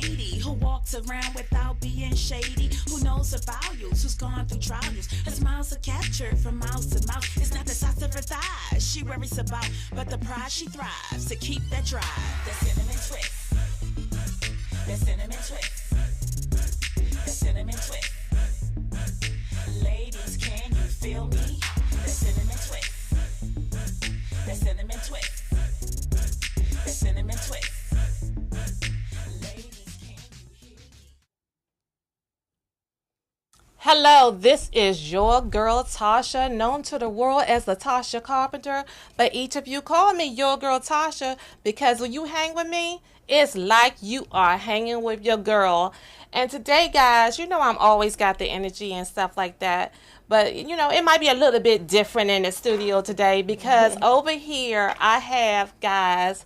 lady who walks around without being shady, who knows her values, who's gone through trials. Her smiles are captured from mouth to mouth. It's not the size of her thighs she worries about, but the pride she thrives to keep that drive. That cinnamon twist. That cinnamon twist. That cinnamon twist. Ladies, can you feel me? That cinnamon twist. That cinnamon twist. That cinnamon twist. Hello, this is your girl Tasha, known to the world as the Tasha Carpenter, but each of you call me your girl Tasha because when you hang with me, it's like you are hanging with your girl. And today, guys, you know I'm always got the energy and stuff like that, but you know it might be a little bit different in the studio today because over here I have, guys,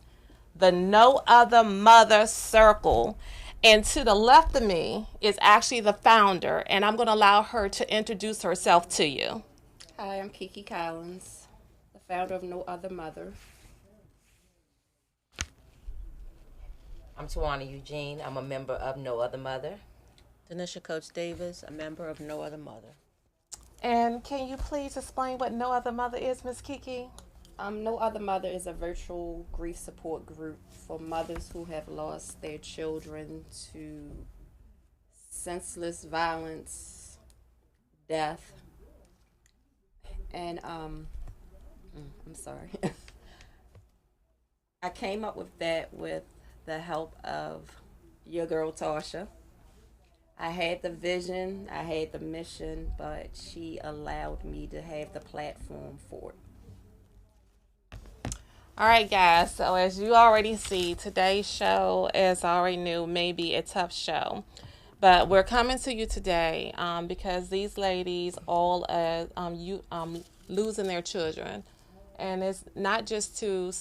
the No Other Mother Circle. And to the left of me is actually the founder, and I'm going to allow her to introduce herself to you. Hi, I'm Kiki Collins, the founder of No Other Mother. I'm Tawanna Eugene. I'm a member of No Other Mother. Dynisha Coach Davis, a member of No Other Mother. And can you please explain what No Other Mother is, Miss Kiki? No Other Mother is a virtual grief support group for mothers who have lost their children to senseless violence, death, and I'm sorry. I came up with that with the help of your girl Tasha. I had the vision, I had the mission, but she allowed me to have the platform for it. All right, guys. So as you already see, today's show, as I already knew, may be a tough show. But we're coming to you today because these ladies all losing their children. And it's not just to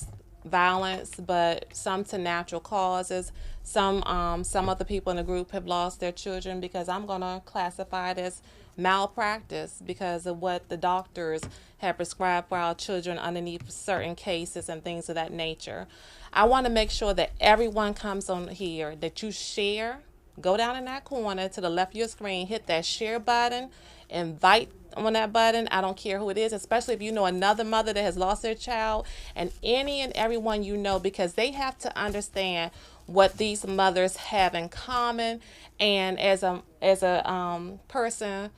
violence, but some to natural causes. Some of the people in the group have lost their children because I'm going to classify it as malpractice because of what the doctors have prescribed for our children underneath certain cases and things of that nature. I want to make sure that everyone comes on here, that you share, go down in that corner to the left of your screen, hit that share button, invite on that button. I don't care who it is, especially if you know another mother that has lost their child, and any and everyone you know, because they have to understand what these mothers have in common. And as a person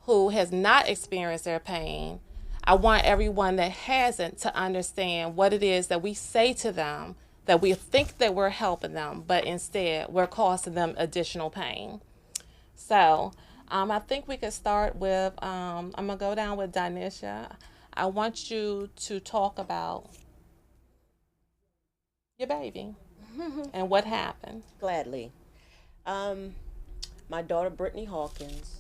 who has not experienced their pain, I want everyone that hasn't to understand what it is that we say to them, that we think that we're helping them, but instead we're causing them additional pain. So I think we could start with, I'm going to go down with Dynisha. I want you to talk about your baby and what happened. Gladly. My daughter, Brittany Hawkins,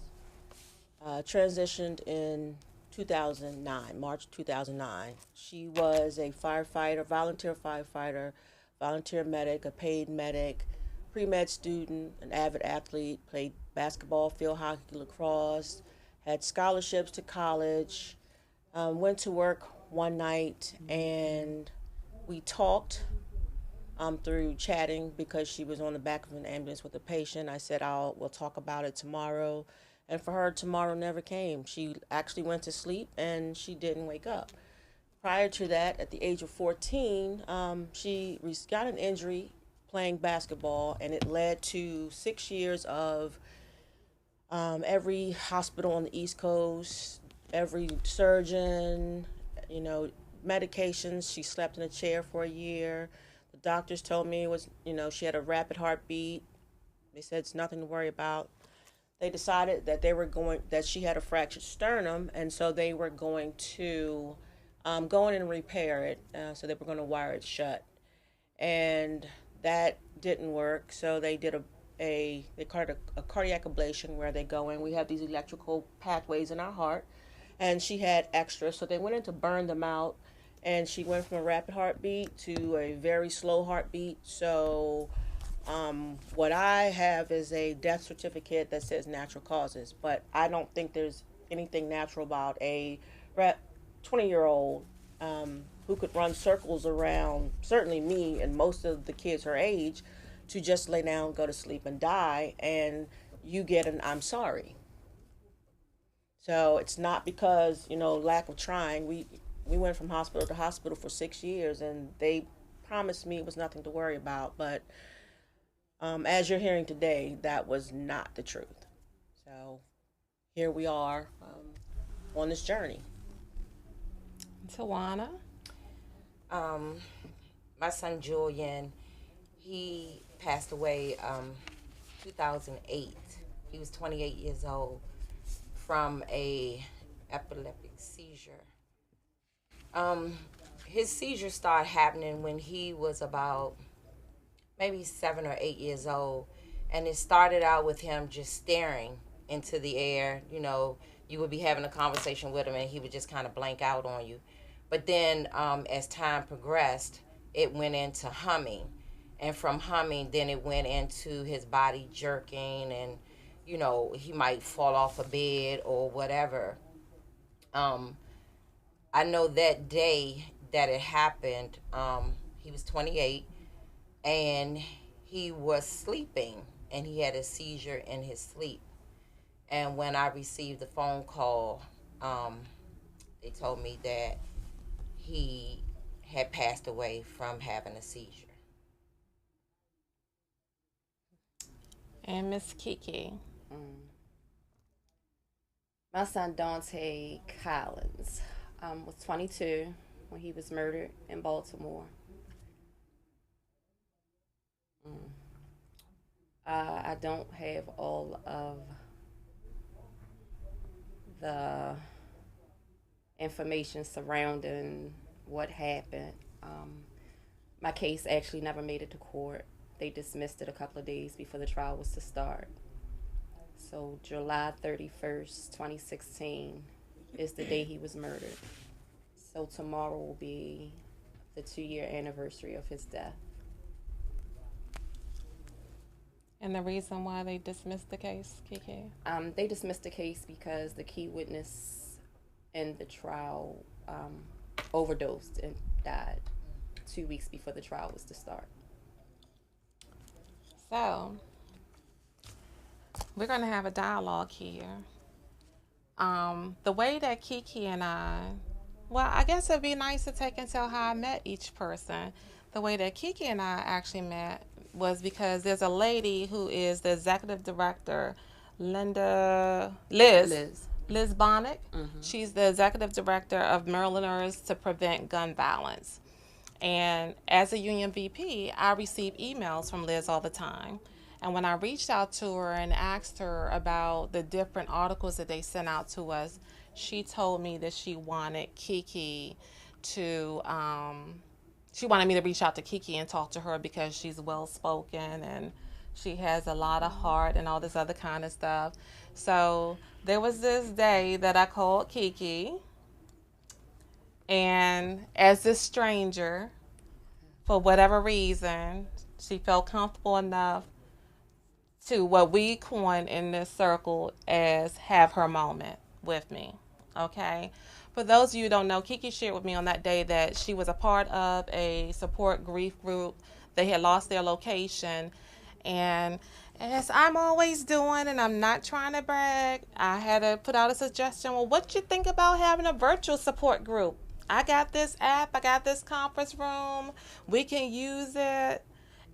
transitioned in 2009, March 2009. She was a firefighter, volunteer medic, a paid medic, pre-med student, an avid athlete, played basketball, field hockey, lacrosse, had scholarships to college, went to work one night and we talked through chatting because she was on the back of an ambulance with a patient. I said, we'll talk about it tomorrow. And for her, tomorrow never came. She actually went to sleep and she didn't wake up. Prior to that, at the age of 14, she got an injury playing basketball, and it led to 6 years of every hospital on the East Coast, every surgeon, medications. She slept in a chair for a year. The doctors told me it was, she had a rapid heartbeat. They said it's nothing to worry about. They decided that that she had a fractured sternum, and so they were going to go in and repair it. So they were going to wire it shut, and that didn't work. So they did they called it a cardiac ablation, where they go in. We have these electrical pathways in our heart, and she had extra, so they went in to burn them out, and she went from a rapid heartbeat to a very slow heartbeat. So what I have is a death certificate that says natural causes, but I don't think there's anything natural about a 20-year-old who could run circles around, certainly me and most of the kids her age, to just lay down, go to sleep, and die, and you get an I'm sorry. So it's not because, lack of trying. We went from hospital to hospital for 6 years, and they promised me it was nothing to worry about. But as you're hearing today, that was not the truth. So here we are on this journey. Tawanna? My son Julian, he passed away 2008. He was 28 years old from a epileptic seizure. His seizure started happening when he was about maybe 7 or 8 years old, and it started out with him just staring into the air. You would be having a conversation with him and he would just kind of blank out on you. But then as time progressed, it went into humming, and from humming then it went into his body jerking, and he might fall off a bed or whatever. I know that day that it happened, he was 28 and he was sleeping and he had a seizure in his sleep. And when I received the phone call, they told me that he had passed away from having a seizure. And Miss Kiki? My son Dante Collins was 22 when he was murdered in Baltimore. I don't have all of the information surrounding what happened. My case actually never made it to court. They dismissed it a couple of days before the trial was to start. So July 31st, 2016 is the day he was murdered. So tomorrow will be the 2-year anniversary of his death. And the reason why they dismissed the case, Kiki? They dismissed the case because the key witness in the trial overdosed and died 2 weeks before the trial was to start. So, we're going to have a dialogue here. The way that Kiki and I guess it'd be nice to take and tell how I met each person. The way that Kiki and I actually met was because there's a lady who is the executive director, Liz Bonnick. Mm-hmm. She's the executive director of Marylanders to Prevent Gun Violence. And as a union VP, I receive emails from Liz all the time. And when I reached out to her and asked her about the different articles that they sent out to us, she told me that she wanted Kiki to, she wanted me to reach out to Kiki and talk to her because she's well-spoken and she has a lot of heart and all this other kind of stuff. So there was this day that I called Kiki, and as this stranger, for whatever reason, she felt comfortable enough to what we coin in this circle as have her moment with me, okay? For those of you who don't know, Kiki shared with me on that day that she was a part of a support grief group. They had lost their location, and as I'm always doing, and I'm not trying to brag, I had to put out a suggestion. Well, what you think about having a virtual support group? I got this app, I got this conference room, we can use it.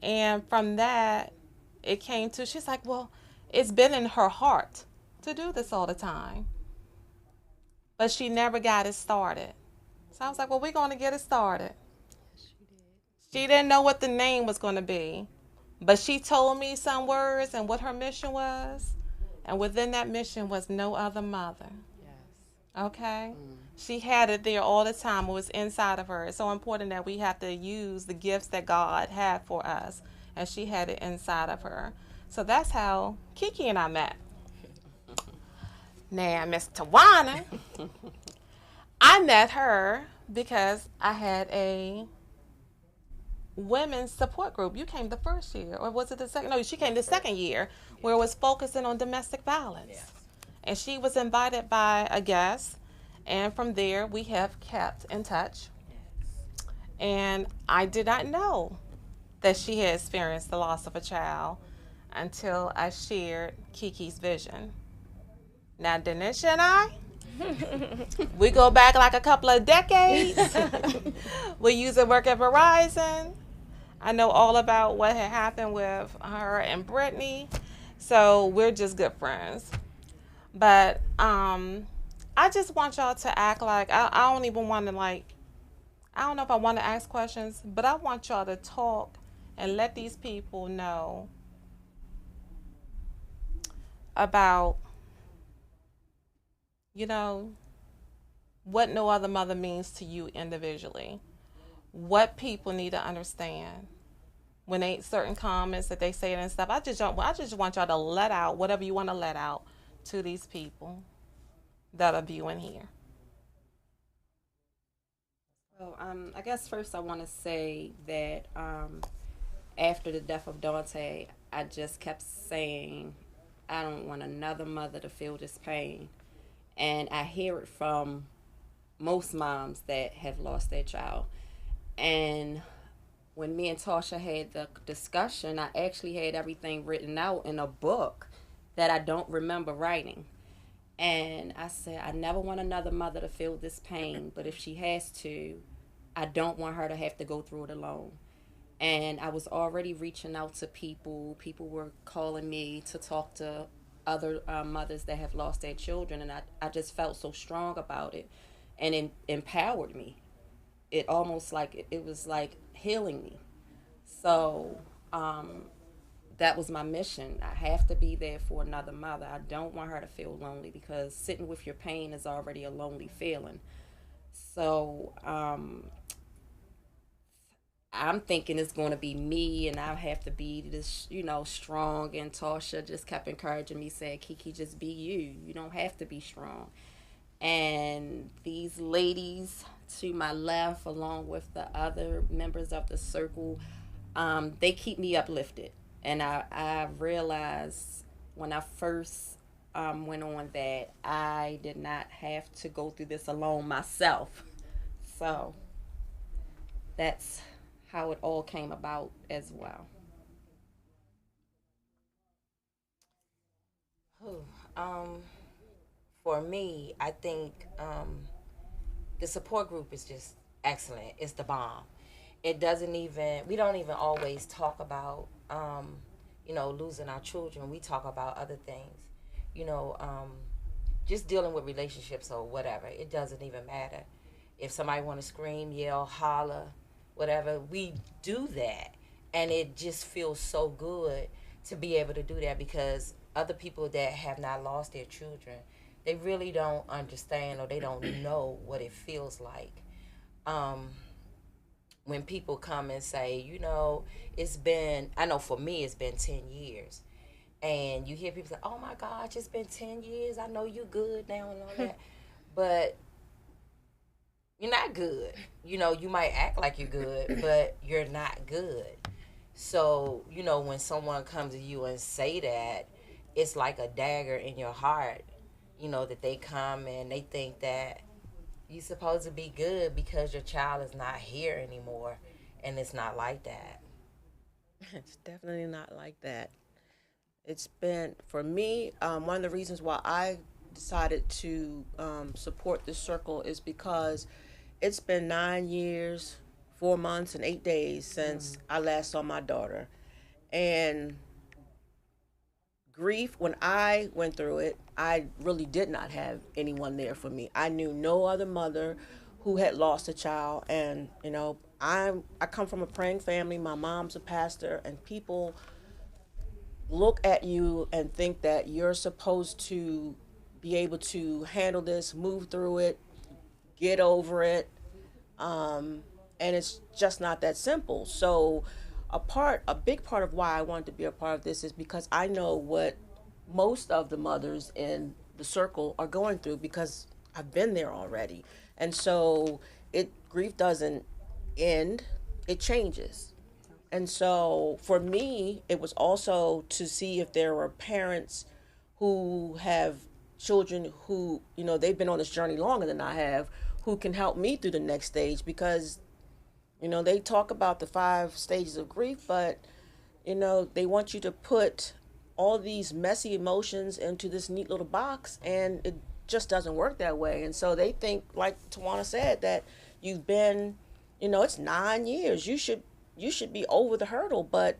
And from that, it came to, she's like, well, it's been in her heart to do this all the time, but she never got it started. So I was like, well, we're going to get it started. She didn't know what the name was going to be, but she told me some words and what her mission was, and within that mission was no other mother. Yes. Okay? She had it there all the time. It was inside of her. It's so important that we have to use the gifts that God had for us, and she had it inside of her. So that's how Kiki and I met. Now, Miss Tawanna, I met her because I had a women's support group. You came the first year, or was it the second? No, she came the second year, where it was focusing on domestic violence. Yes. And she was invited by a guest, and from there we have kept in touch. Yes. And I did not know that she had experienced the loss of a child until I shared Kiki's vision. Now, Dynisha and I, we go back like a couple of decades. We used to work at Verizon. I know all about what had happened with her and Brittany. So we're just good friends. But I just want y'all to act like I don't even want to I don't know if I want to ask questions, but I want y'all to talk and let these people know about, you know, what no other mother means to you individually. What people need to understand when they certain comments that they say and stuff. I just want y'all to let out whatever you want to let out to these people that are viewing here. Well, I guess first I want to say that after the death of Dante, I just kept saying, I don't want another mother to feel this pain. And I hear it from most moms that have lost their child. And when me and Tasha had the discussion, I actually had everything written out in a book that I don't remember writing. And I said, I never want another mother to feel this pain, but if she has to, I don't want her to have to go through it alone. And I was already reaching out to people. People were calling me to talk to other mothers that have lost their children. And I just felt so strong about it. And it empowered me. It almost like, it was like healing me. So that was my mission. I have to be there for another mother. I don't want her to feel lonely because sitting with your pain is already a lonely feeling. So I'm thinking it's going to be me and I have to be this, strong. And Tasha just kept encouraging me, saying, Kiki, just be you. You don't have to be strong. And these ladies to my left, along with the other members of the circle, they keep me uplifted. And I realized when I first went on that I did not have to go through this alone myself. So that's how it all came about as well. Whew. For me, I think the support group is just excellent. It's the bomb. It doesn't even, we don't even always talk about, losing our children. We talk about other things, you know, just dealing with relationships or whatever. It doesn't even matter. If somebody want to scream, yell, holler, whatever, we do that. And it just feels so good to be able to do that because other people that have not lost their children, they really don't understand or they don't know what it feels like. When people come and say, it's been, I know for me, it's been 10 years. And you hear people say, oh my gosh, it's been 10 years. I know you're good now and all that. But you're not good. You might act like you're good, but you're not good. So, when someone comes to you and say that, it's like a dagger in your heart, that they come and they think that you're supposed to be good because your child is not here anymore. And it's not like that. It's definitely not like that. It's been, for me, one of the reasons why I decided to support this circle is because it's been 9 years, 4 months, and 8 days since I last saw my daughter. And grief, when I went through it, I really did not have anyone there for me. I knew no other mother who had lost a child. And, I come from a praying family. My mom's a pastor, and people look at you and think that you're supposed to be able to handle this, move through it, get over it. And it's just not that simple. So a big part of why I wanted to be a part of this is because I know what most of the mothers in the circle are going through because I've been there already. And so grief doesn't end, it changes. And so for me, it was also to see if there were parents who have children who, they've been on this journey longer than I have, who can help me through the next stage because They talk about the 5 stages of grief, but they want you to put all these messy emotions into this neat little box, and it just doesn't work that way. And so they think, like Tawanna said, that you've been, it's 9 years. You should be over the hurdle, but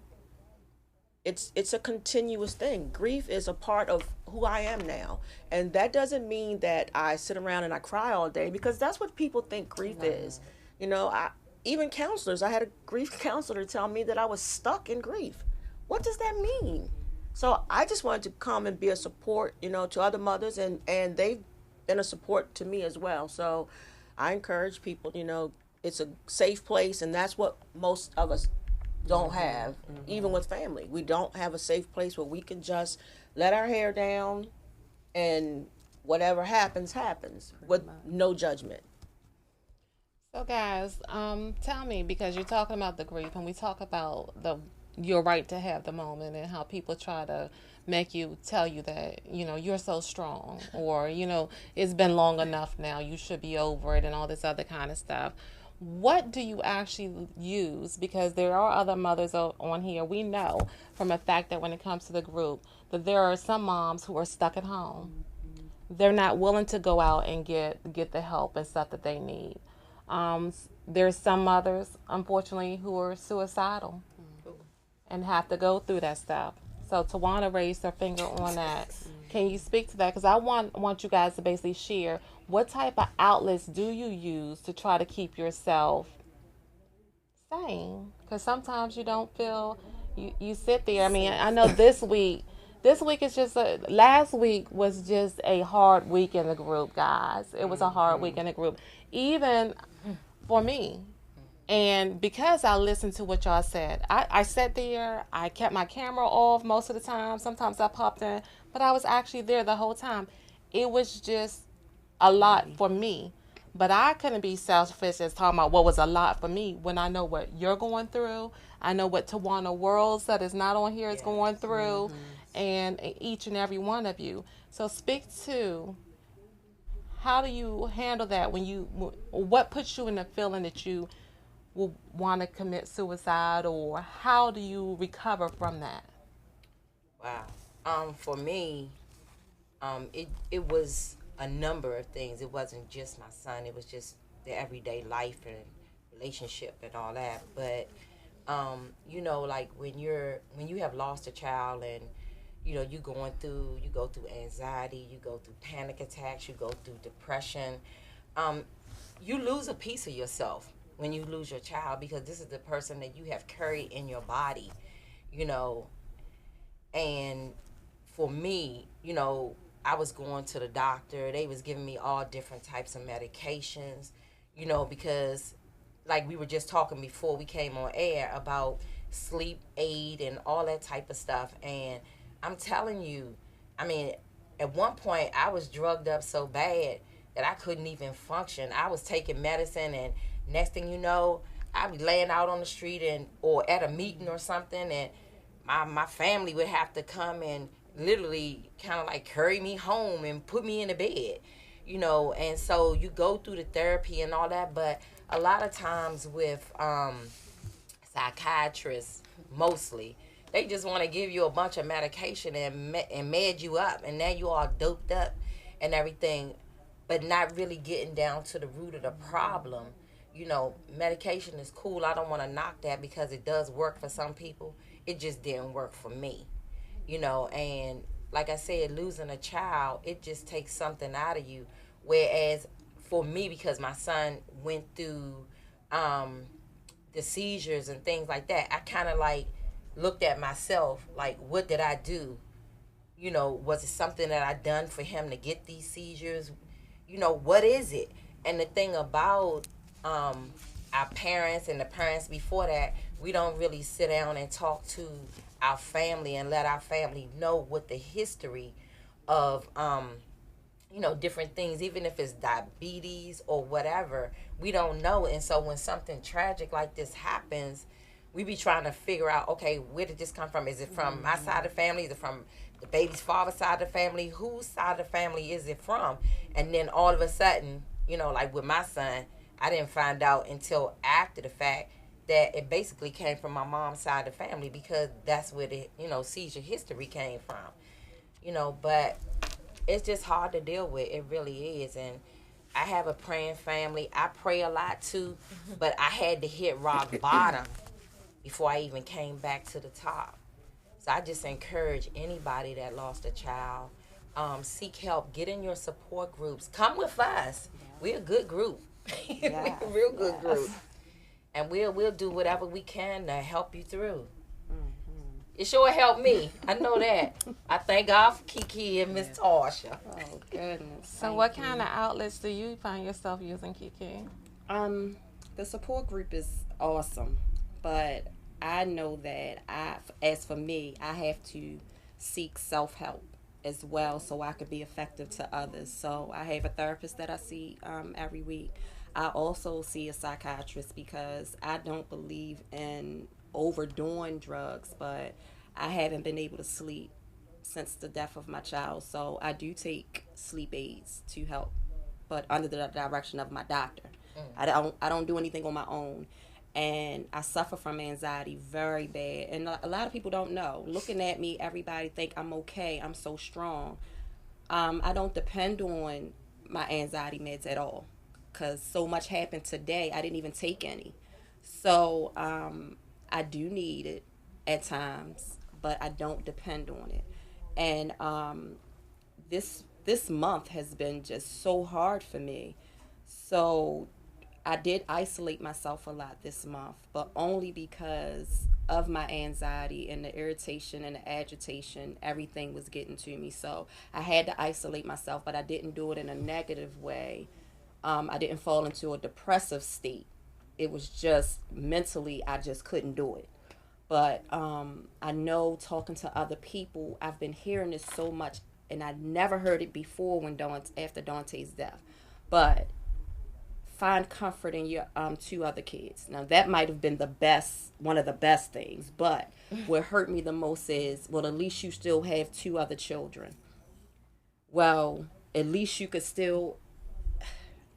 it's a continuous thing. Grief is a part of who I am now, and that doesn't mean that I sit around and I cry all day, because that's what people think grief is. I even counselors. I had a grief counselor tell me that I was stuck in grief. What does that mean? So I just wanted to come and be a support, to other mothers, and they've been a support to me as well. So I encourage people, it's a safe place, and that's what most of us don't have, even with family. We don't have a safe place where we can just let our hair down and whatever happens, happens with no judgment. So, guys, tell me, because you're talking about the grief, and we talk about your right to have the moment, and how people try to make you tell you that you're so strong, or it's been long enough now, you should be over it, and all this other kind of stuff. What do you actually use? Because there are other mothers on here. We know from a fact that when it comes to the group, that there are some moms who are stuck at home. They're not willing to go out and get the help and stuff that they need. There's some mothers, unfortunately, who are suicidal and have to go through that stuff. So Tawanna raised her finger on that. Can you speak to that? Because I want you guys to basically share, what type of outlets do you use to try to keep yourself sane? Because sometimes you don't feel, you sit there. I mean, I know this week is just last week was just a hard week in the group, guys. It was a hard week in the group, even for me. And because I listened to what y'all said, I sat there, I kept my camera off most of the time. Sometimes I popped in, but I was actually there the whole time. It was just a lot for me. But I couldn't be selfish as talking about what was a lot for me when I know what you're going through. I know what Tawanna Worlds that is not on here is going through, and each and every one of you. So speak to, how do you handle that what puts you in the feeling that you will want to commit suicide, or how do you recover from that? Wow. For me, it was a number of things. It wasn't just my son. It was just the everyday life and relationship and all that. But like when you have lost a child, and you go through anxiety, you go through panic attacks, you go through depression. You lose a piece of yourself when you lose your child, because this is the person that you have carried in your body, and for me, I was going to the doctor. They was giving me all different types of medications, because like we were just talking before we came on air about sleep aid and all that type of stuff. And I'm telling you, I mean, at one point I was drugged up so bad that I couldn't even function. I was taking medicine, and next thing you know, I'd be laying out on the street or at a meeting or something, and my family would have to come and literally kind of like carry me home and put me in a bed, and so you go through the therapy and all that. But a lot of times with psychiatrists, mostly, they just want to give you a bunch of medication and mad you up, and now you all doped up and everything, but not really getting down to the root of the problem. Medication is cool. I don't want to knock that, because it does work for some people. It just didn't work for me, and like I said, losing a child, it just takes something out of you. Whereas for me, because my son went through the seizures and things like that, I kind of like looked at myself like, what did I do? Was it something that I done for him to get these seizures? What is it? And the thing about our parents and the parents before that, we don't really sit down and talk to our family and let our family know what the history of different things, even if it's diabetes or whatever, we don't know. And so when something tragic like this happens, we be trying to figure out, okay, where did this come from? Is it from my side of the family? Is it from the baby's father's side of the family? Whose side of the family is it from? And then all of a sudden, like with my son, I didn't find out until after the fact that it basically came from my mom's side of the family, because that's where the, seizure history came from. But it's just hard to deal with. It really is. And I have a praying family. I pray a lot too, but I had to hit rock bottom before I even came back to the top. So I just encourage anybody that lost a child, seek help, get in your support groups, come with us. We're a good group. We're a real good group. And we'll do whatever we can to help you through. It sure helped me. I know that. I thank God for Kiki and Miss Tasha. Oh, goodness. So what kind of outlets do you find yourself using, Kiki? The support group is awesome, but I know that as for me, I have to seek self-help as well so I could be effective to others. So I have a therapist that I see every week. I also see a psychiatrist because I don't believe in overdoing drugs, but I haven't been able to sleep since the death of my child. So I do take sleep aids to help, but under the direction of my doctor. I don't do anything on my own. And I suffer from anxiety very bad. And a lot of people don't know. Looking at me, everybody think I'm okay. I'm so strong. I don't depend on my anxiety meds at all, because so much happened today. I didn't even take any. So I do need it at times, but I don't depend on it. And this month has been just so hard for me. So I did isolate myself a lot this month, but only because of my anxiety and the irritation and the agitation. Everything was getting to me. So I had to isolate myself, but I didn't do it in a negative way. I didn't fall into a depressive state. It was just mentally, I just couldn't do it. But I know, talking to other people, I've been hearing this so much, and I never heard it before after Dante's death. But find comfort in your 2 other kids. Now that might have been one of the best things, but what hurt me the most is, well, at least you still have 2 other children. Well, at least you could still,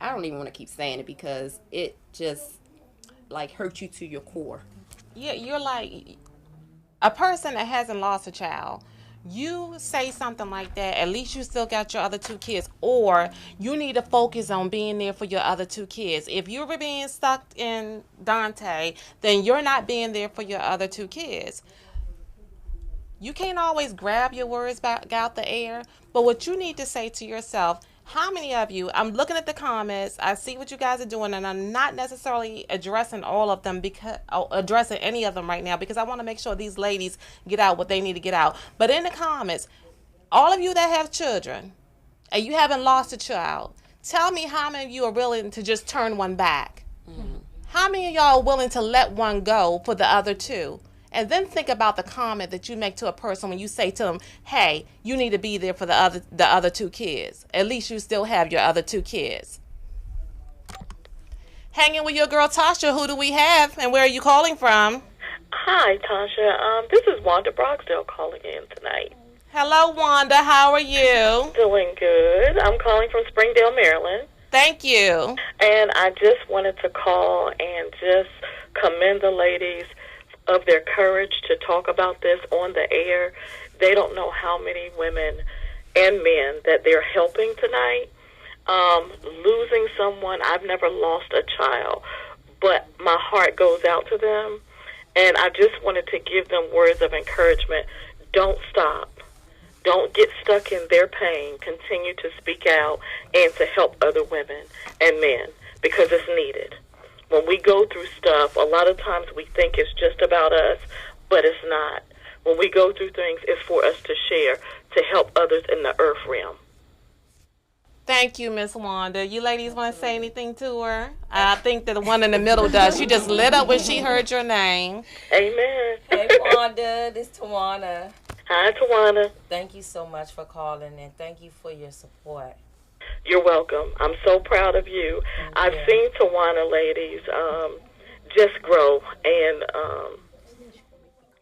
I don't even want to keep saying it because it just hurt you to your core. Yeah, you're like a person that hasn't lost a child. You say something like that, at least you still got your other 2 kids, or you need to focus on being there for your other 2 kids. If you were being stuck in Dante, then you're not being there for your other 2 kids. You can't always grab your words back out the air, but what you need to say to yourself, how many of you, I'm looking at the comments, I see what you guys are doing, and I'm not necessarily addressing all of them, addressing any of them right now, because I want to make sure these ladies get out what they need to get out. But in the comments, all of you that have children, and you haven't lost a child, tell me how many of you are willing to just turn one back. Mm-hmm. How many of y'all are willing to let one go for the other 2? And then think about the comment that you make to a person when you say to them, hey, you need to be there for the other 2 kids. At least you still have your other 2 kids. Hanging with your girl Tasha, who do we have and where are you calling from? Hi, Tasha. This is Wanda Broxdale calling in tonight. Hello, Wanda. How are you? Doing good. I'm calling from Springdale, Maryland. Thank you. And I just wanted to call and just commend the ladies of their courage to talk about this on the air. They don't know how many women and men that they're helping tonight. Losing someone, I've never lost a child, but my heart goes out to them, and I just wanted to give them words of encouragement. Don't stop. Don't get stuck in their pain. Continue to speak out and to help other women and men, because it's needed. When we go through stuff, a lot of times we think it's just about us, but it's not. When we go through things, it's for us to share, to help others in the earth realm. Thank you, Miss Wanda. You ladies want to say anything to her? I think that the one in the middle does. She just lit up when she heard your name. Amen. Hey, Wanda. This is Tawanna. Hi, Tawanna. Thank you so much for calling, and thank you for your support. You're welcome. I'm so proud of you. I've seen Tawanna, ladies, just grow and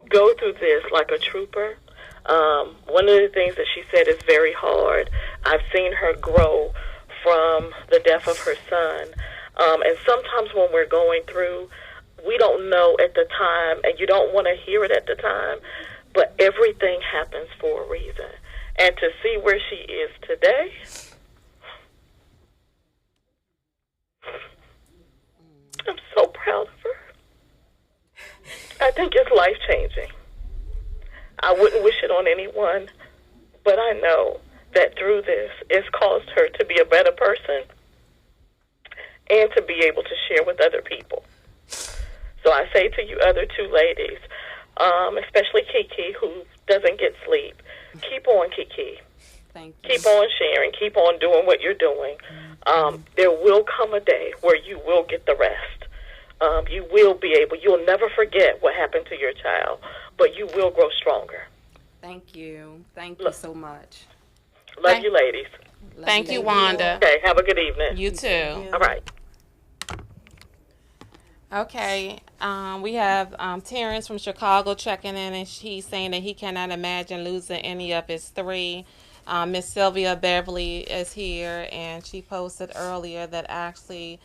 go through this like a trooper. One of the things that she said is very hard. I've seen her grow from the death of her son. And sometimes when we're going through, we don't know at the time, and you don't want to hear it at the time, but everything happens for a reason. And to see where she is today, I'm so proud of her. I think it's life-changing. I wouldn't wish it on anyone, but I know that through this, it's caused her to be a better person and to be able to share with other people. So I say to you other two ladies, especially Kiki, who doesn't get sleep, keep on, Kiki. Thank you. Keep on sharing. Keep on doing what you're doing. There will come a day where you will get the rest. You will be able, you'll never forget what happened to your child, but you will grow stronger. Thank you. Thank you so much. Love you, ladies. Thank you, Wanda. Okay, have a good evening. You too. All right. Okay, we have Terrence from Chicago checking in, and he's saying that he cannot imagine losing any of his three. Miss Sylvia Beverly is here, and she posted earlier that actually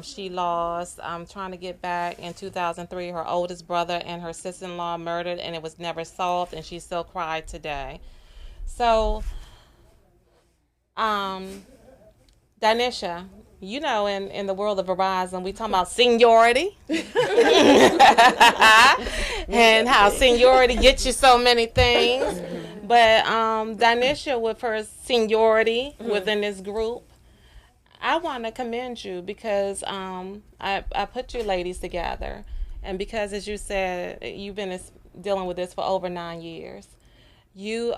she lost, trying to get back in 2003, her oldest brother and her sister-in-law murdered, and it was never solved, and she still cried today. So, Dynisha, you know, in the world of Verizon, we talk about seniority and how seniority gets you so many things. But Dynisha, with her seniority within this group, I want to commend you because I put you ladies together. And because, as you said, you've been dealing with this for over 9 years. You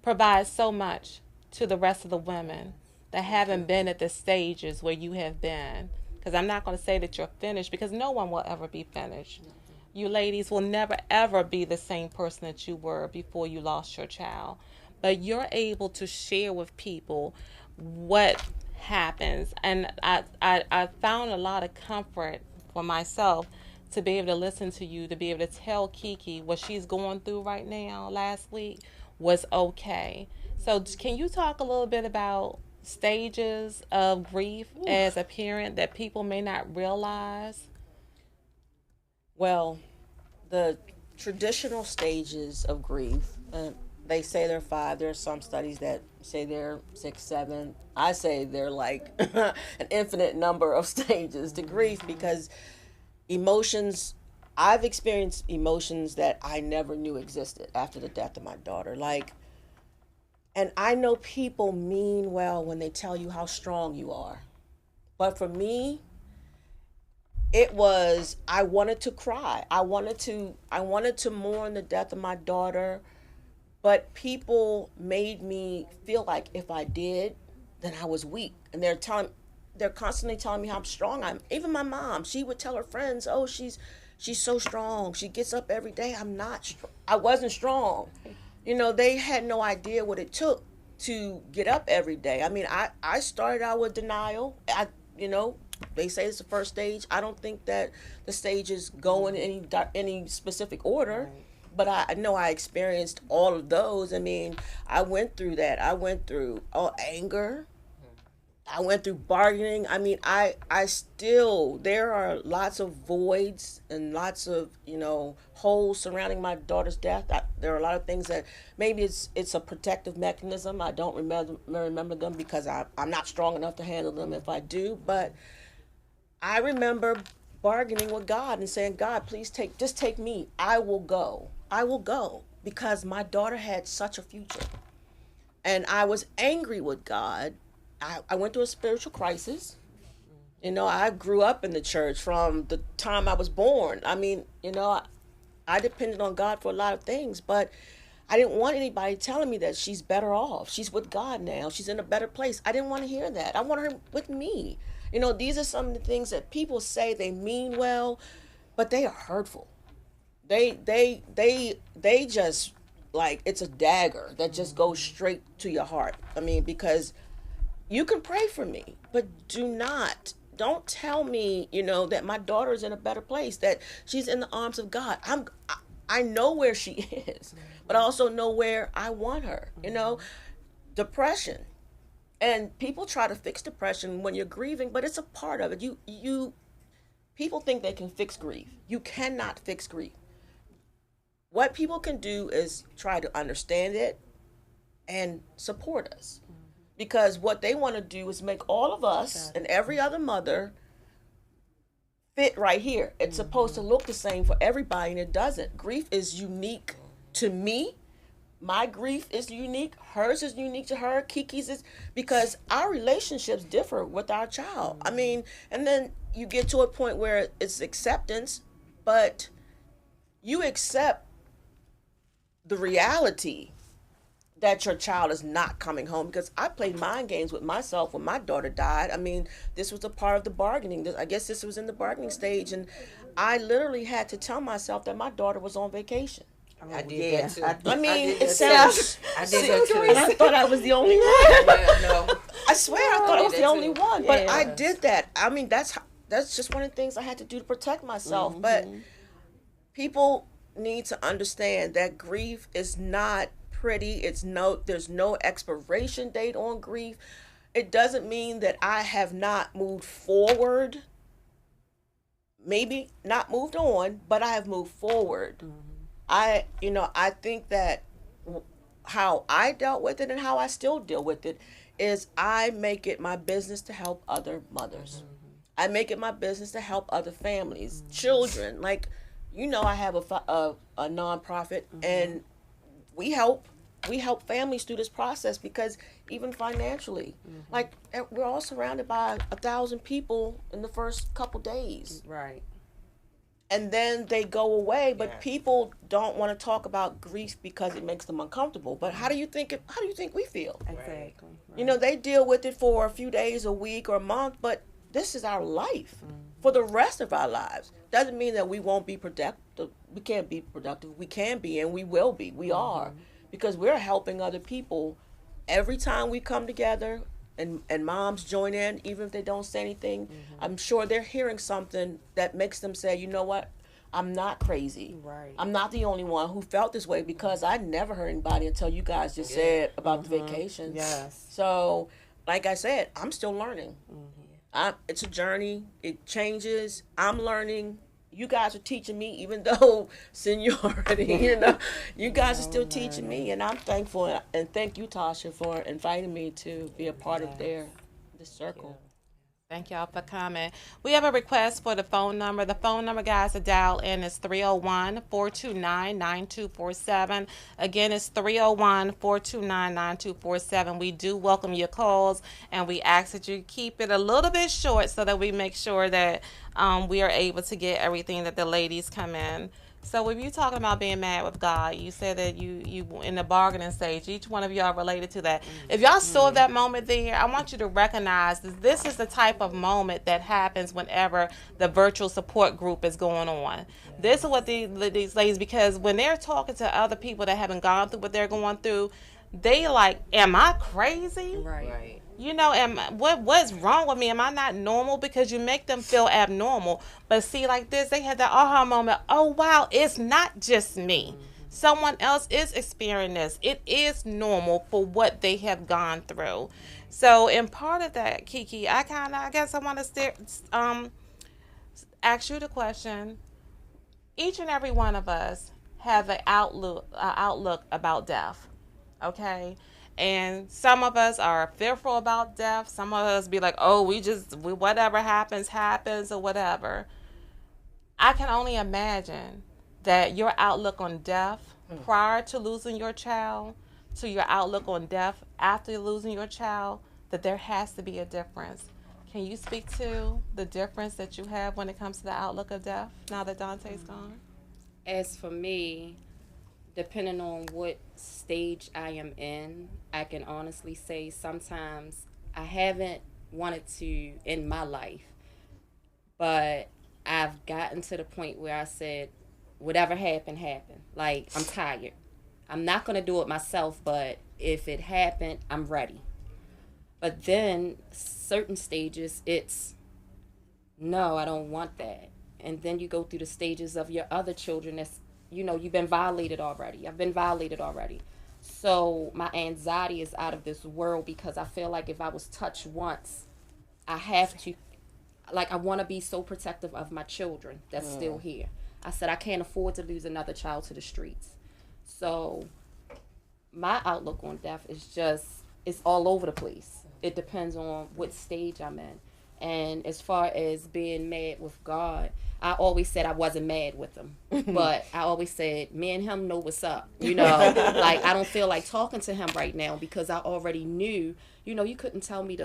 provide so much to the rest of the women that haven't been at the stages where you have been. Because I'm not going to say that you're finished, because no one will ever be finished. You ladies will never, ever be the same person that you were before you lost your child. But you're able to share with people what happens. And I found a lot of comfort for myself to be able to listen to you, to be able to tell Kiki what she's going through right now last week was okay. So can you talk a little bit about stages of grief as a parent that people may not realize? Well, the traditional stages of grief, they say they're 5. There are some studies that say they're 6, 7. I say they're like an infinite number of stages to grief, because emotions, I've experienced emotions that I never knew existed after the death of my daughter. And I know people mean well when they tell you how strong you are. But for me, it was, I wanted to cry. I wanted to mourn the death of my daughter, but people made me feel like if I did, then I was weak. And they're constantly telling me how strong I'm. Even my mom, she would tell her friends, "Oh, she's so strong. She gets up every day." I'm not. I wasn't strong. You know, they had no idea what it took to get up every day. I mean, I started out with denial. They say it's the first stage. I don't think that the stages go in any specific order, but I know I experienced all of those. I mean, I went through that. I went through anger. I went through bargaining. I mean, I still, there are lots of voids and lots of, holes surrounding my daughter's death. There are a lot of things that maybe it's a protective mechanism. I don't remember them because I'm not strong enough to handle them if I do. But I remember bargaining with God and saying, "God, please just take me. I will go. I will go," because my daughter had such a future. And I was angry with God. I went through a spiritual crisis. I grew up in the church from the time I was born. I mean, I depended on God for a lot of things, but I didn't want anybody telling me that she's better off. She's with God now. She's in a better place. I didn't want to hear that. I want her with me. These are some of the things that people say they mean well, but they are hurtful. They just, like, it's a dagger that just goes straight to your heart. I mean, because you can pray for me, but don't tell me, that my daughter is in a better place, that she's in the arms of God. I know where she is, but I also know where I want her. Depression. And people try to fix depression when you're grieving, but it's a part of it. People think they can fix grief. You cannot fix grief. What people can do is try to understand it and support us. Because what they want to do is make all of us and every other mother fit right here. It's supposed to look the same for everybody, and it doesn't. Grief is unique to me. My grief is unique. Hers is unique to her. Kiki's is, because our relationships differ with our child. I mean, and then you get to a point where it's acceptance, but you accept the reality that your child is not coming home. Because I played mind games with myself when my daughter died. I mean, this was a part of the bargaining. I guess this was in the bargaining stage, and I literally had to tell myself that my daughter was on vacation. I did that too. I mean, it sounds. I did that too. And I thought I was the only one. No. I swear I thought I was the only one, but Yeah. I did that. I mean, that's just one of the things I had to do to protect myself. But people need to understand that grief is not pretty. There's no expiration date on grief. It doesn't mean that I have not moved forward. Maybe not moved on, but I have moved forward. I think that how I dealt with it and how I still deal with it is I make it my business to help other mothers. I make it my business to help other families, children. Like, I have a nonprofit, and we help families through this process, because even financially, like, we're all surrounded by 1,000 people in the first couple days. Right. And then they go away, but people don't want to talk about grief because it makes them uncomfortable. But how do you think we feel? Exactly. Right. They deal with it for a few days, a week, or a month, but this is our life for the rest of our lives. Doesn't mean that we won't be productive. We can't be productive. We can be, and we will be. We are, because we're helping other people every time we come together. And moms join in, even if they don't say anything. I'm sure they're hearing something that makes them say, you know what, I'm not crazy. Right. I'm not the only one who felt this way, because I never heard anybody until you guys just said about the vacation. Yes. So, like I said, I'm still learning. It's a journey. It changes. I'm learning. You guys are teaching me, even though seniority, you guys are still teaching me, and I'm thankful. And thank you, Tasha, for inviting me to be a part of this circle. Thank y'all for coming. We have a request for the phone number. The phone number, guys, to dial in is 301-429-9247. Again, it's 301-429-9247. We do welcome your calls, and we ask that you keep it a little bit short so that we make sure that we are able to get everything that the ladies come in. So when you talking about being mad with God, you said that you in the bargaining stage, each one of y'all related to that. If y'all saw that moment there, I want you to recognize that this is the type of moment that happens whenever the virtual support group is going on. This is what these ladies, because when they're talking to other people that haven't gone through what they're going through, they like, am I crazy? Right. What's wrong with me? Am I not normal? Because you make them feel abnormal. But see, like this, they had that aha moment. Oh, wow, it's not just me. Someone else is experiencing this. It is normal for what they have gone through. So, in part of that, Kiki, I guess I want to ask you the question. Each and every one of us have an outlook about death, okay? And some of us are fearful about death. Some of us be like, oh, whatever happens, or whatever. I can only imagine that your outlook on death prior to losing your child to your outlook on death after losing your child, that there has to be a difference. Can you speak to the difference that you have when it comes to the outlook of death now that Dante's gone? As for me, depending on what stage I am in, I can honestly say sometimes I haven't wanted to end my life, but I've gotten to the point where I said, whatever happened. Like, I'm tired. I'm not going to do it myself, but if it happened, I'm ready. But then certain stages, it's, no, I don't want that. And then you go through the stages of your other children that's, you've been violated already. I've been violated already. So my anxiety is out of this world because I feel like if I was touched once, I have to, like, I want to be so protective of my children that's still here. I said I can't afford to lose another child to the streets. So my outlook on death is just, it's all over the place. It depends on what stage I'm in. And as far as being mad with God, I always said I wasn't mad with him. But I always said, me and him know what's up. You know, like, I don't feel like talking to him right now because I already knew, you know, you couldn't tell me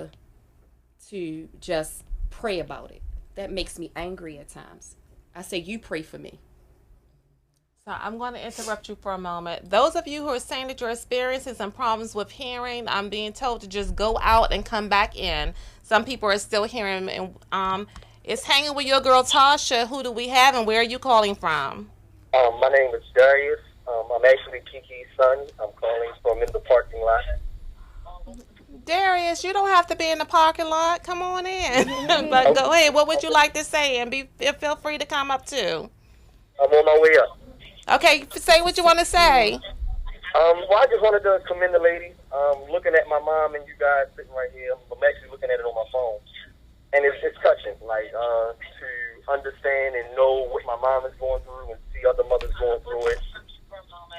to just pray about it. That makes me angry at times. I say, you pray for me. So I'm going to interrupt you for a moment. Those of you who are saying that you're experiencing some problems with hearing, I'm being told to just go out and come back in. Some people are still hearing. And it's hanging with your girl Tasha. Who do we have, and where are you calling from? My name is Darius. I'm actually Kiki's son. I'm calling from in the parking lot. Darius, you don't have to be in the parking lot. Come on in. But go ahead. What would you like to say? And feel free to come up too. I'm on my way up. Okay, say what you want to say. Well, I just wanted to commend the lady. Looking at my mom and you guys sitting right here, I'm actually looking at it on my phone, and it's touching. Like to understand and know what my mom is going through and see other mothers going through it.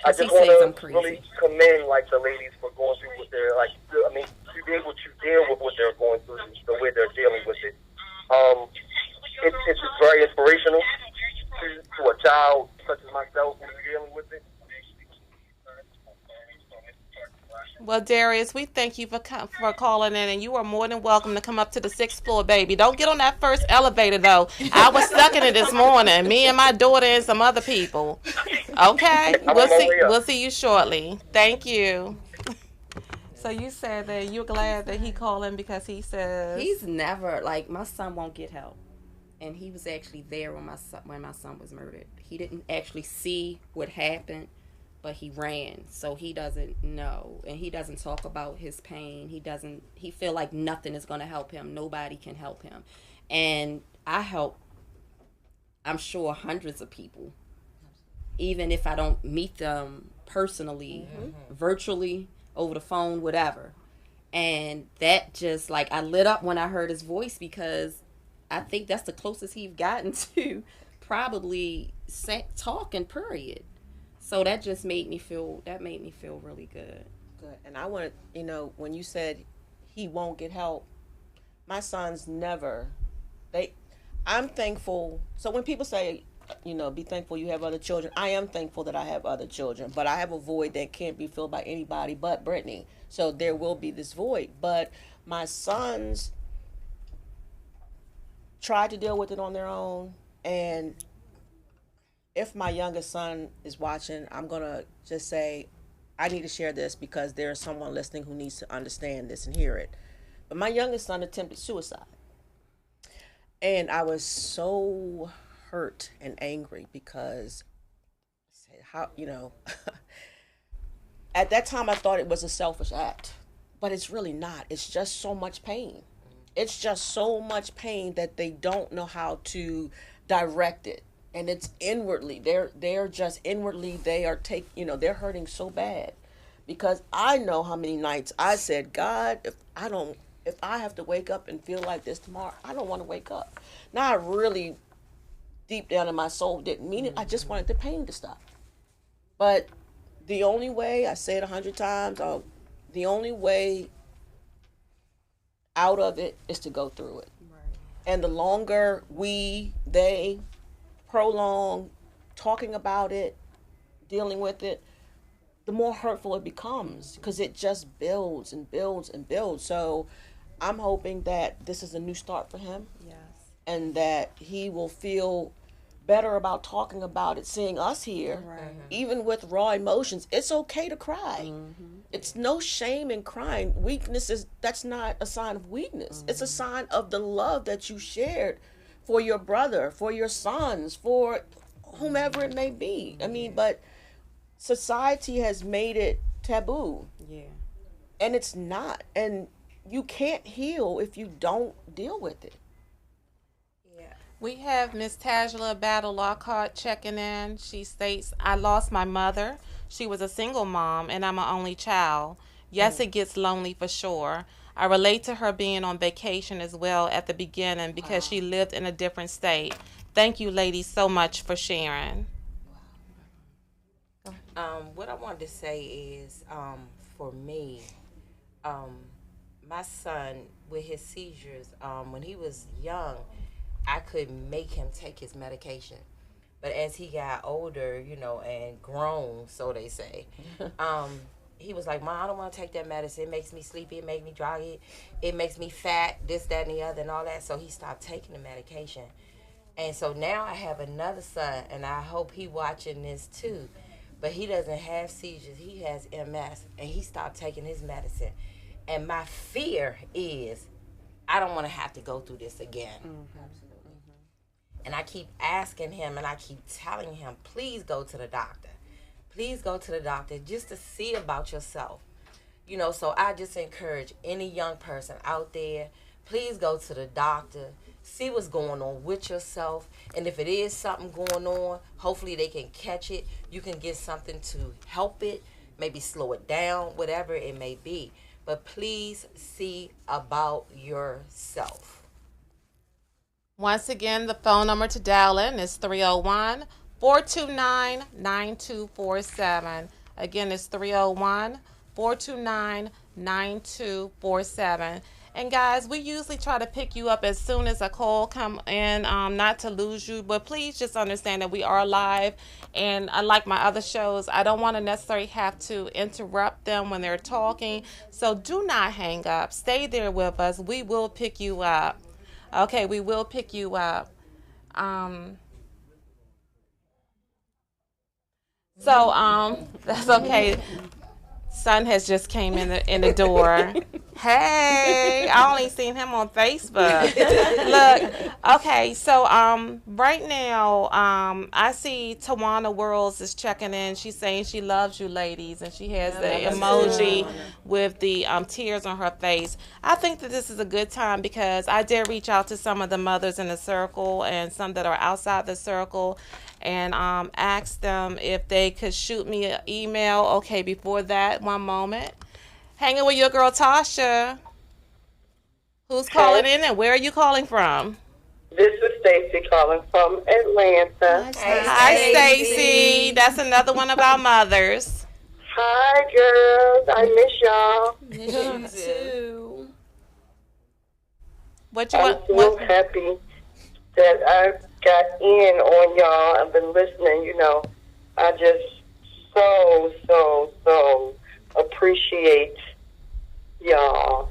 I just want to really commend like the ladies for going through what they're like. I mean, to be able to deal with what they're going through, the way they're dealing with it. It's just very inspirational to a child such as myself who's dealing with it. Well, Darius, we thank you for calling in, and you are more than welcome to come up to the 6th floor, baby. Don't get on that first elevator, though. I was stuck in it this morning, me and my daughter and some other people. Okay? We'll see you shortly. Thank you. So you said that you're glad that he called in because he says... He's never, like, my son won't get help. And he was actually there when my son was murdered. He didn't actually see what happened, but he ran. So he doesn't know. And he doesn't talk about his pain. He feel like nothing is going to help him. Nobody can help him. And I help, I'm sure, hundreds of people. Even if I don't meet them personally, virtually, over the phone, whatever. And that just, like, I lit up when I heard his voice because I think that's the closest he's gotten to probably talking, period. So that just made me feel really good. Good. And I want to, when you said he won't get help, my sons never, I'm thankful. So when people say, be thankful you have other children, I am thankful that I have other children, but I have a void that can't be filled by anybody but Brittany. So there will be this void. But my sons tried to deal with it on their own, and if my youngest son is watching, I'm going to just say, I need to share this because there's someone listening who needs to understand this and hear it. But my youngest son attempted suicide. And I was so hurt and angry because, at that time I thought it was a selfish act. But it's really not. It's just so much pain. It's just so much pain that they don't know how to direct it. And it's inwardly. They're just inwardly, they're hurting so bad. Because I know how many nights I said, God, if I have to wake up and feel like this tomorrow, I don't want to wake up. Now I really, deep down in my soul, didn't mean it. I just wanted the pain to stop. But the only way, I say it 100 times, the only way out of it is to go through it. Right. And the longer they prolong talking about it, dealing with it, the more hurtful it becomes because it just builds and builds and builds. So I'm hoping that this is a new start for him. Yes. And that he will feel better about talking about it, seeing us here, right. Even with raw emotions. It's okay to cry. Mm-hmm. It's no shame in crying. That's not a sign of weakness. Mm-hmm. It's a sign of the love that you shared for your brother, for your sons, for whomever it may be. I mean, but society has made it taboo. Yeah. And it's not. And you can't heal if you don't deal with it. Yeah. We have Miss Tajla Battle Lockhart checking in. She states, I lost my mother. She was a single mom, and I'm an only child. Yes, it gets lonely for sure. I relate to her being on vacation as well at the beginning because she lived in a different state. Thank you, ladies, so much for sharing. What I wanted to say is, for me, um, my son with his seizures, when he was young, I could make him take his medication. But as he got older, and grown, so they say, he was like, Mom, I don't want to take that medicine. It makes me sleepy. It makes me drowsy. It makes me fat, this, that, and the other, and all that. So he stopped taking the medication. And so now I have another son, and I hope he watching this too. But he doesn't have seizures. He has MS, and he stopped taking his medicine. And my fear is I don't want to have to go through this again. And I keep asking him, and I keep telling him, please go to the doctor. Please go to the doctor just to see about yourself. So I just encourage any young person out there, please go to the doctor. See what's going on with yourself. And if it is something going on, hopefully they can catch it. You can get something to help it, maybe slow it down, whatever it may be. But please see about yourself. Once again, the phone number to dial in is 301-429-9247. Again, it's 301-429-9247. And guys, we usually try to pick you up as soon as a call come in, not to lose you. But please just understand that we are live. And unlike my other shows, I don't want to necessarily have to interrupt them when they're talking. So do not hang up. Stay there with us. We will pick you up. Okay, we will pick you up. That's okay. Son has just came in the door. Hey, I only seen him on Facebook. Look, okay, so right now I see Tawanna Worlds is checking in. She's saying she loves you, ladies, and she has the emoji with the tears on her face. I think that this is a good time because I did reach out to some of the mothers in the circle and some that are outside the circle, and asked them if they could shoot me an email. Okay, before that, one moment. Hanging with your girl Tasha. Who's calling in and where are you calling from? This is Stacy calling from Atlanta. Hi, Stacy. That's another one of our mothers. Hi, girls. I miss y'all. Miss you too. What you I'm want? so happy that I got in on y'all. I've been listening, I just so appreciate y'all.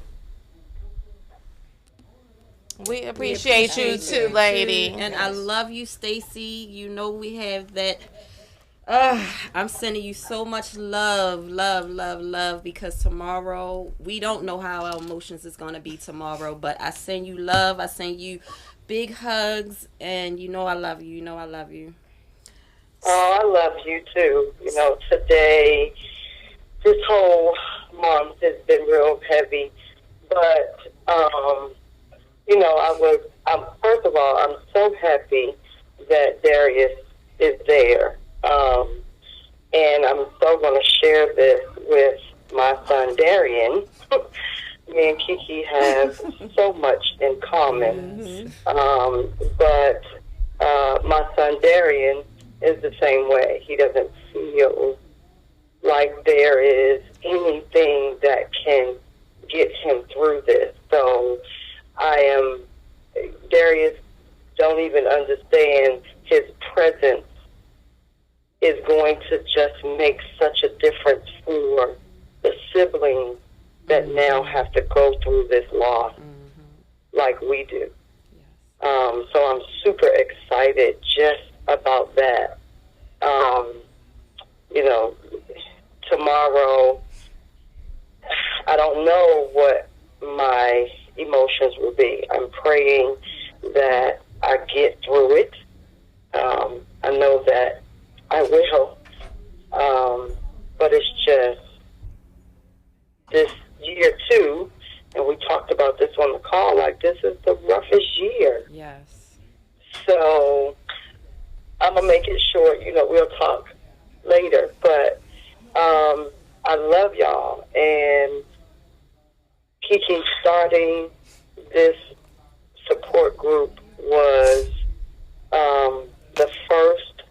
We appreciate you too, lady. And I love you, Stacy. We have that. I'm sending you so much love, because tomorrow, we don't know how our emotions is going to be tomorrow, but I send you love. I send you big hugs, and I love you. I love you. Oh, I love you too. Today, this whole month has been real heavy, but first of all, I'm so happy that Darius is there, and I'm so going to share this with my son Darian. Me and Kiki have so much in common, but my son Darian is the same way. He doesn't feel like there is anything that can get him through this. So Darius don't even understand his presence is going to just make such a difference for the siblings that now have to go through this loss like we do. So I'm super excited just about that. Tomorrow, I don't know what my emotions will be. I'm praying that I get through it. I know that I will. But it's just this year, too, and we talked about this on the call, like this is the roughest year. Yes. So I'm gonna make it short. We'll talk later. But I love y'all, and Kiki starting this support group was the first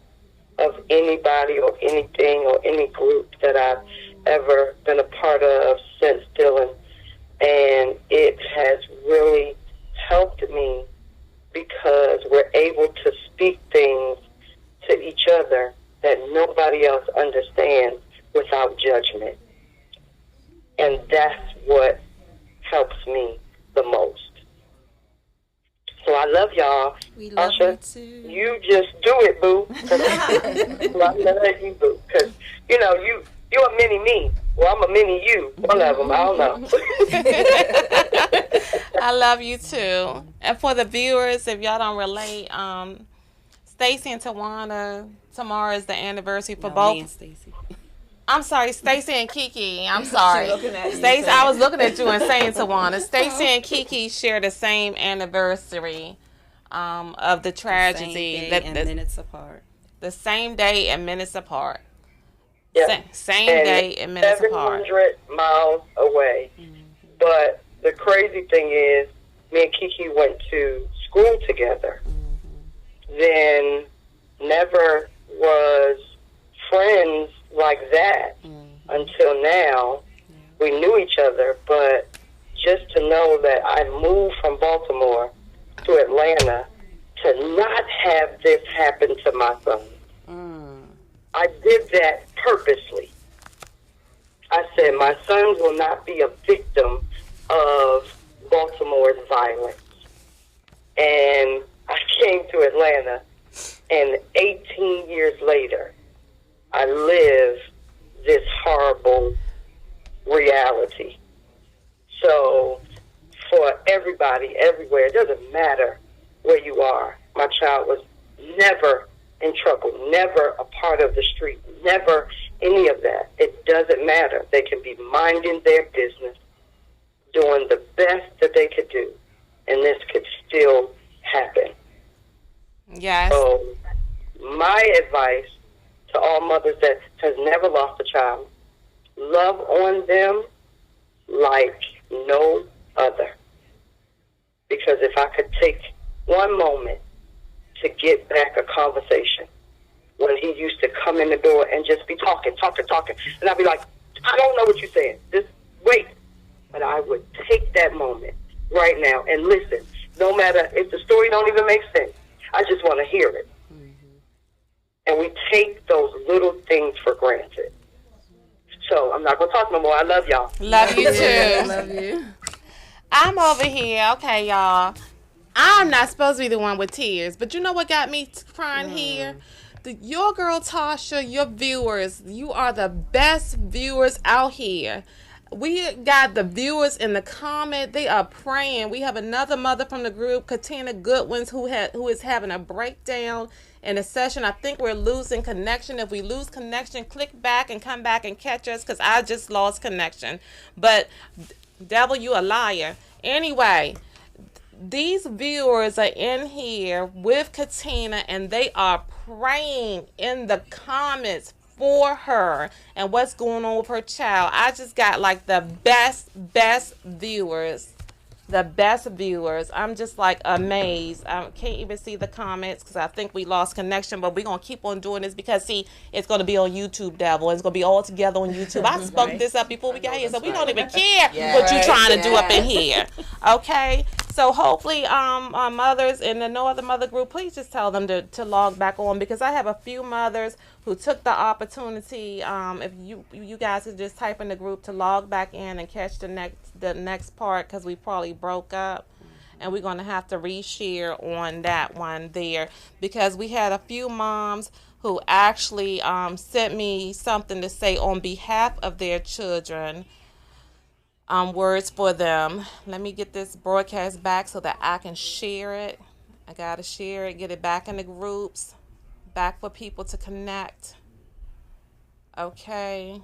of anybody or anything or any group that I've ever been a part of since Dylan, and it has really helped me because we're able to speak things to each other that nobody else understands without judgment. And that's what helps me the most. So I love y'all. We love Tasha, you too. you just do it, boo. I love you, boo. Because, you a mini me. Well, I'm a mini you. One of them. I don't know. I love you too. And for the viewers, if y'all don't relate, Stacy and Tawanna, tomorrow is the anniversary for both. Me and Stacy. I'm sorry, Stacy and Kiki. I'm sorry. Looking at you, Stacy, so- I was looking at you and saying Tawanna. Stacy and Kiki share the same anniversary of the tragedy. Same day and minutes apart. The same day and minutes apart. Yeah. Same And day and minutes apart. 700 miles away. But the crazy thing is, me and Kiki went to school together. Then never was friends like that until now. We knew each other, but just to know that I moved from Baltimore to Atlanta to not have this happen to my son. I did that purposely. I said, my sons will not be a victim of Baltimore's violence. And I came to Atlanta, and 18 years later, I live this horrible reality. So for everybody, everywhere, it doesn't matter where you are. My child was never in trouble, never a part of the street, never any of that. It doesn't matter. They can be minding their business, doing the best that they could do, and this could still happen. Yes. So my advice to all mothers that has never lost a child, love on them like no other. Because if I could take one moment to get back a conversation when he used to come in the door and just be talking. And I'd be like, I don't know what you're saying. Just wait. But I would take that moment right now and listen. No matter if the story don't even make sense. I just want to hear it. And we take those little things for granted. So I'm not going to talk no more. I love y'all. Love you too. Love you. I'm over here. Okay, y'all. I'm not supposed to be the one with tears, but you know what got me crying here? Your girl Tasha, your viewers, you are the best viewers out here. We got the viewers in the comment. They are praying. We have another mother from the group, Katina Goodwins, who is having a breakdown in a session. I think we're losing connection. If we lose connection, click back and come back and catch us, because I just lost connection. But devil, you a liar. Anyway, these viewers are in here with Katina, and they are praying in the comments for her and what's going on with her child. I just got like the best viewers. The best viewers. I'm just like amazed. I can't even see the comments because I think we lost connection, but we're going to keep on doing this because, see, it's going to be on YouTube, Devil. It's going to be all together on YouTube. I spoke this up before we got here, so we don't even care what you're trying to do up in here. Okay? So hopefully, mothers in the No Other Mother group, please just tell them to log back on, because I have a few mothers who took the opportunity. If you guys could just type in the group to log back in and catch the next part, because we probably broke up, and we're going to have to reshare on that one there, because we had a few moms who actually sent me something to say on behalf of their children. Words for them. Let me get this broadcast back so that I can share it. I gotta share it, get it back in the groups, back for people to connect. Okay.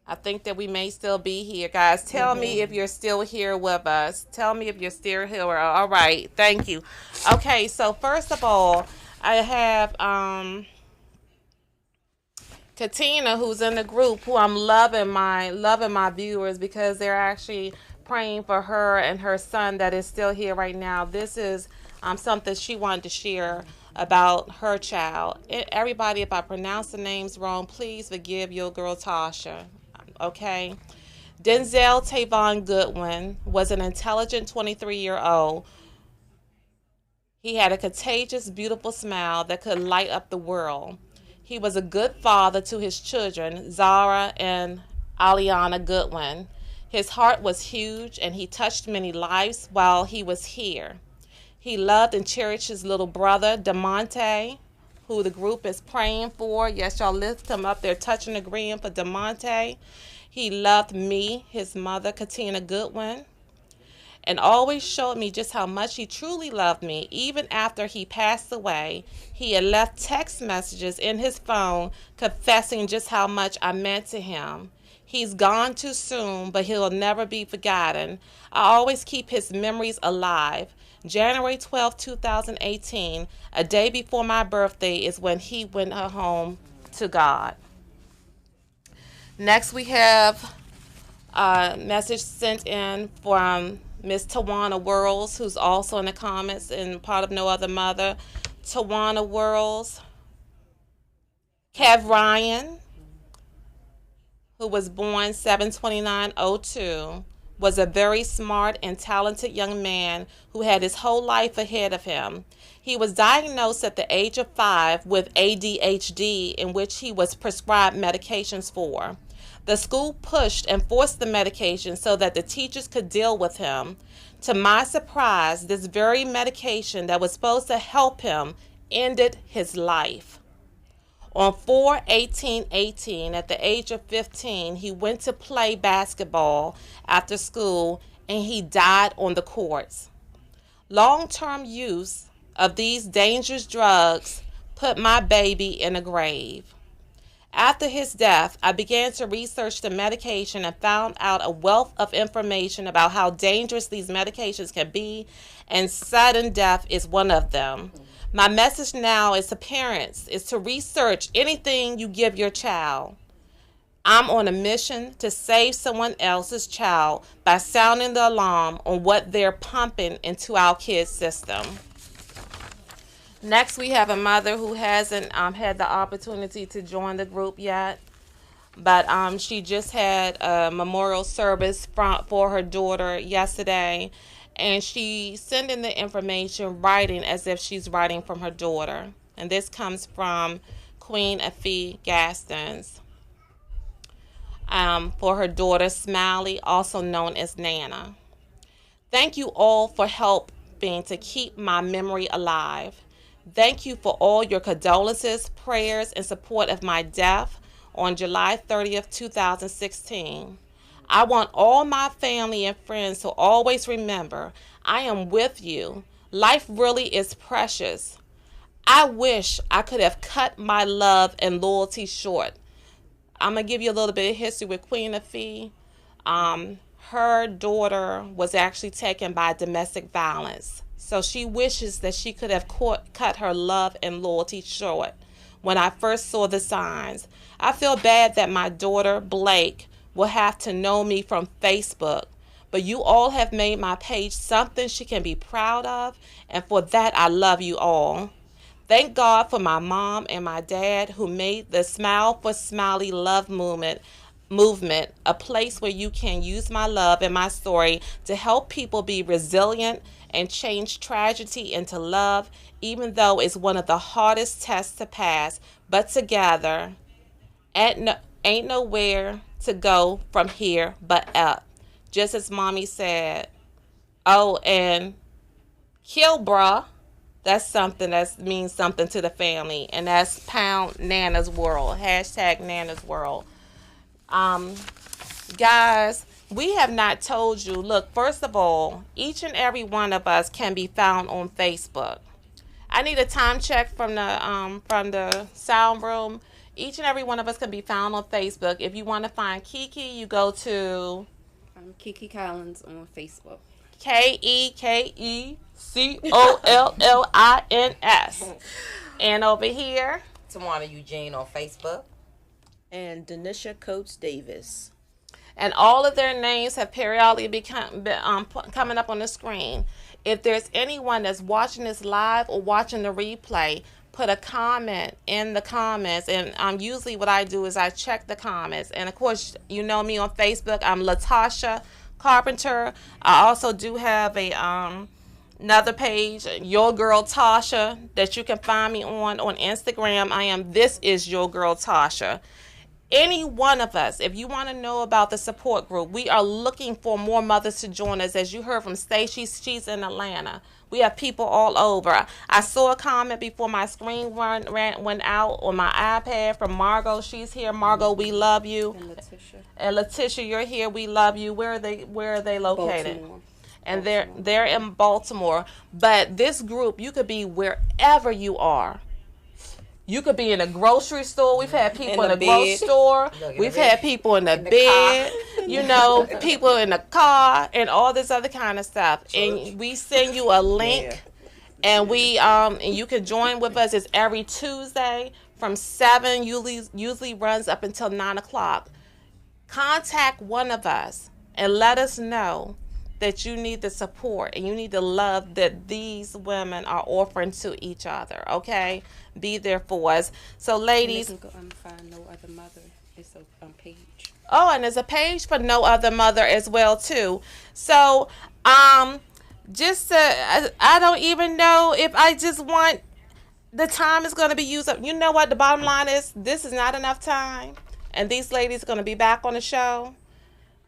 I think that we may still be here, guys. Tell me if you're still here with us. Tell me if you're still here. All right. Thank you. Okay. So first of all, I have Katina, who's in the group, who I'm loving my viewers because they're actually praying for her and her son that is still here right now. This is something she wanted to share about her child. Everybody, if I pronounce the names wrong, please forgive your girl Tasha. Okay. Denzel Tavon Goodwin was an intelligent 23-year-old. He had a contagious, beautiful smile that could light up the world. He was a good father to his children, Zara and Aliana Goodwin. His heart was huge, and he touched many lives while he was here. He loved and cherished his little brother, DeMonte, who the group is praying for. Yes, y'all lift him up. They're touching and agreeing for DeMonte. He loved me, his mother, Katina Goodwin, and always showed me just how much he truly loved me. Even after he passed away, he had left text messages in his phone confessing just how much I meant to him. He's gone too soon, but he'll never be forgotten. I always keep his memories alive. January 12, 2018, a day before my birthday, is when he went home to God. Next, we have a message sent in from Miss Tawanna Worlds, who's also in the comments and part of No Other Mother. Tawanna Worlds. Kev Ryan, who was born 7/29/02, was a very smart and talented young man who had his whole life ahead of him. He was diagnosed at the age of 5 with ADHD, in which he was prescribed medications for. The school pushed and forced the medication so that the teachers could deal with him. To my surprise, this very medication that was supposed to help him ended his life. On 4/18/18, at the age of 15, he went to play basketball after school and he died on the courts. Long-term use of these dangerous drugs put my baby in a grave. After his death, I began to research the medication and found out a wealth of information about how dangerous these medications can be, and sudden death is one of them. My message now is to parents is to research anything you give your child. I'm on a mission to save someone else's child by sounding the alarm on what they're pumping into our kids' system. Next, we have a mother who hasn't had the opportunity to join the group yet, but she just had a memorial service for her daughter yesterday, and she sent in the information writing as if she's writing from her daughter. And this comes from Queen Afi Gastons for her daughter Smiley, also known as Nana. Thank you all for helping to keep my memory alive. Thank you for all your condolences, prayers, and support of my death on July 30th, 2016. I want all my family and friends to always remember I am with you. Life really is precious. I wish I could have cut my love and loyalty short. I'm going to give you a little bit of history with Queen Afi. Her daughter was actually taken by domestic violence. So she wishes that she could have cut her love and loyalty short when I first saw the signs. I feel bad that my daughter, Blake, will have to know me from Facebook, but you all have made my page something she can be proud of, and for that I love you all. Thank God for my mom and my dad who made the Smile for Smiley love movement a place where you can use my love and my story to help people be resilient and change tragedy into love, even though it's one of the hardest tests to pass. But together, ain't nowhere to go from here but up. Just as mommy said. Oh, and kill bruh. That's something that means something to the family. And that's pound Nana's World. Hashtag Nana's World. Guys, we have not told you. Look, first of all, each and every one of us can be found on Facebook. I need a time check from the sound room. Each and every one of us can be found on Facebook. If you want to find Kiki, you go to Kiki Collins on Facebook. KeKeCollins. And over here, Tawanna Eugene on Facebook. And Dynisha Coates Davis. And all of their names have periodically become coming up on the screen. If there's anyone that's watching this live or watching the replay, put a comment in the comments. And usually what I do is I check the comments. And of course, you know me on Facebook. I'm Latasha Carpenter. I also do have a another page, Your Girl Tasha, that you can find me on Instagram. I am This Is Your Girl Tasha. Any one of us, if you want to know about the support group, we are looking for more mothers to join us. As you heard from Stacey, she's in Atlanta. We have people all over. I saw a comment before my screen went out on my iPad from Margot. She's here. Margot, we love you. And Letitia, you're here. We love you. Where are they located? Baltimore. And they're in Baltimore. But this group, you could be wherever you are. You could be in a grocery store. We've had people in a grocery store. We've had people in the bed. You know, people in the car and all this other kind of stuff. And we send you a link, and we and you can join with us. It's every Tuesday from 7. Usually runs up until 9 o'clock. Contact one of us and let us know that you need the support and you need the love that these women are offering to each other, okay? Be there for us. So, ladies... And they can go find No Other Mother. It's a page. Oh, and there's a page for No Other Mother as well, too. So, I don't even know if I just want... The time is going to be used up. You know what? The bottom line is, this is not enough time. And these ladies are going to be back on the show.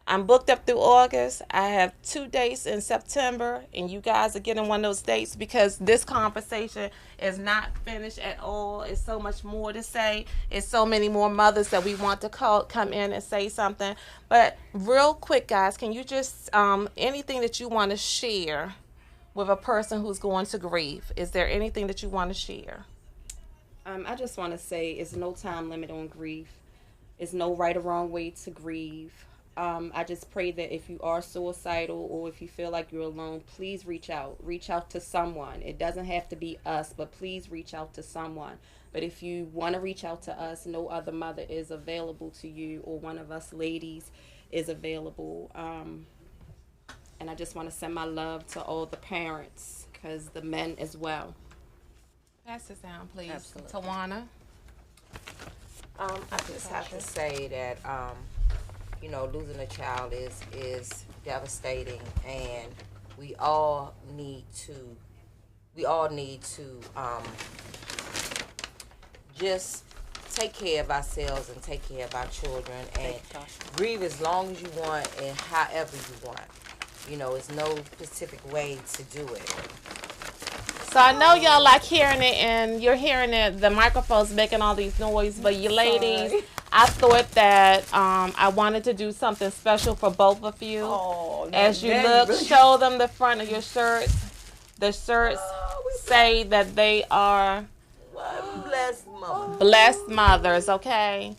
I'm booked up through August. I have 2 dates in September, and you guys are getting one of those dates because this conversation is not finished at all. It's so much more to say. It's so many more mothers that we want to come in and say something. But real quick, guys, can you just, anything that you want to share with a person who's going to grief? Is there anything that you want to share? I just want to say it's no time limit on grief. It's no right or wrong way to grieve. I just pray that if you are suicidal or if you feel like you're alone, please reach out. Reach out to someone. It doesn't have to be us, but please reach out to someone. But if you want to reach out to us, No Other Mother is available to you, or one of us ladies is available. And I just want to send my love to all the parents, because the men as well. Pass this down, please. Absolutely. Tawanna. I just have to say that losing a child is devastating, and we all need to just take care of ourselves and take care of our children, and grieve as long as you want and however you want. It's no specific way to do it. So I know y'all like hearing it, and you're hearing it. The microphone's making all these noise, but you ladies, I thought that I wanted to do something special for both of you. As you look, show them the front of your shirts. The shirts say that they are blessed mothers, okay?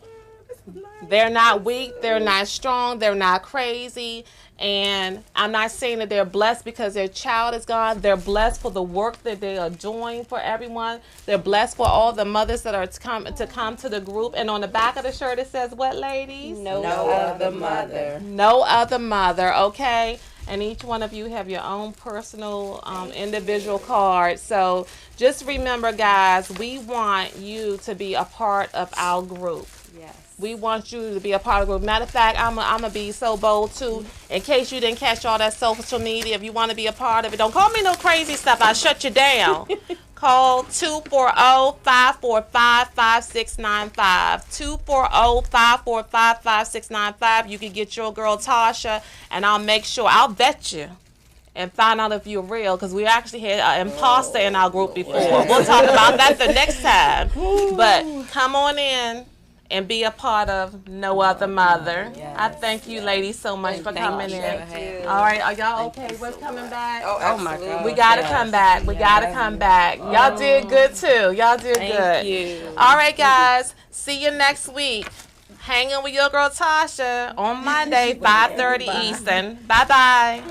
They're not weak, they're not strong, they're not crazy. And I'm not saying that they're blessed because their child is gone. They're blessed for the work that they are doing for everyone. They're blessed for all the mothers that are to come to the group. And on the back of the shirt it says what, ladies? No other mother. No other mother, okay? And each one of you have your own personal individual card. So just remember, guys, we want you to be a part of our group. Yes. We want you to be a part of the group. Matter of fact, I'm gonna be so bold too. In case you didn't catch all that social media, if you want to be a part of it, don't call me no crazy stuff. I'll shut you down. Call 240-545-5695. 240-545-5695. You can get your girl Tasha, and I'll vet you and find out if you're real, because we actually had an imposter in our group before. We'll talk about that the next time. But come on in and be a part of No Other Mother. I thank you ladies so much for coming in. All right, are y'all okay with coming back? Oh my God. We gotta come back. We gotta come back. Y'all did good too. Y'all did good. Thank you. All right, guys. See you next week. Hanging with your girl Tasha on Monday, 5:30 Eastern. Bye-bye.